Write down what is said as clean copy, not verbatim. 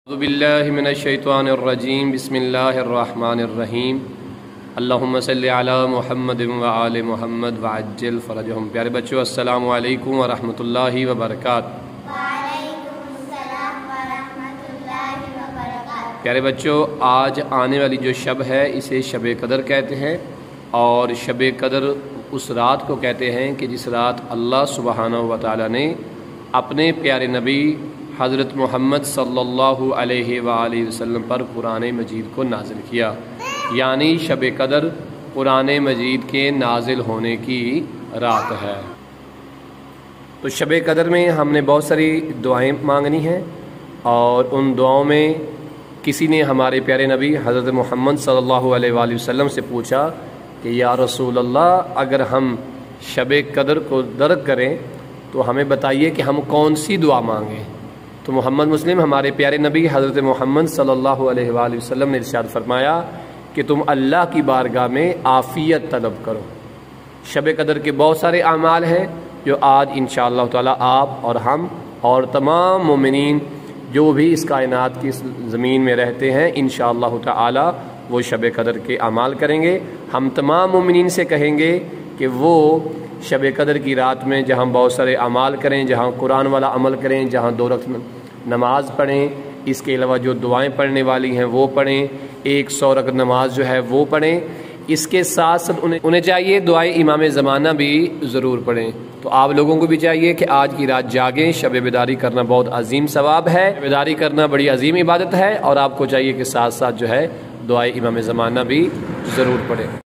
اعوذ باللہ من الشیطان الرجیم بسم اللہ الرحمن الرحیم اللہم صلی علی محمد وآل محمد وعجل فرجہم۔ پیارے بچوں، السلام علیکم ورحمۃ اللہ وبرکاتہ۔ وعلیکم السلام ورحمۃ اللہ وبرکاتہ۔ پیارے بچوں، آج آنے والی جو شب ہے اسے شب قدر کہتے ہیں، اور شب قدر اس رات کو کہتے ہیں کہ جس رات اللہ سبحانہ و تعالی نے اپنے پیارے نبی حضرت محمد صلی اللہ علیہ وآلہ وسلم پر قرآن مجید کو نازل کیا، یعنی شب قدر قرآن مجید کے نازل ہونے کی رات ہے۔ تو شب قدر میں ہم نے بہت ساری دعائیں مانگنی ہیں، اور ان دعاؤں میں کسی نے ہمارے پیارے نبی حضرت محمد صلی اللہ علیہ وآلہ وسلم سے پوچھا کہ یا رسول اللہ، اگر ہم شب قدر کو درک کریں تو ہمیں بتائیے کہ ہم کون سی دعا مانگیں۔ تو محمد مسلم ہمارے پیارے نبی حضرت محمد صلی اللہ علیہ وآلہ وسلم نے ارشاد فرمایا کہ تم اللہ کی بارگاہ میں عافیت طلب کرو۔ شب قدر کے بہت سارے اعمال ہیں جو آج انشاءاللہ تعالی آپ اور ہم اور تمام مومنین جو بھی اس کائنات کی زمین میں رہتے ہیں انشاءاللہ تعالی وہ شب قدر کے اعمال کریں گے۔ ہم تمام مومنین سے کہیں گے کہ وہ شب قدر کی رات میں جہاں بہت سارے اعمال کریں، جہاں قرآن والا عمل کریں، جہاں 2 رکعت نماز پڑھیں، اس کے علاوہ جو دعائیں پڑھنے والی ہیں وہ پڑھیں، 100 رکعت نماز جو ہے وہ پڑھیں۔ اس کے ساتھ ساتھ انہیں چاہیے دعائیں امام زمانہ بھی ضرور پڑھیں۔ تو آپ لوگوں کو بھی چاہیے کہ آج کی رات جاگیں، شب بیداری کرنا بہت عظیم ثواب ہے، بیداری کرنا بڑی عظیم عبادت ہے، اور آپ کو چاہیے کہ ساتھ ساتھ جو ہے دعائیں امام زمانہ بھی ضرور پڑھیں۔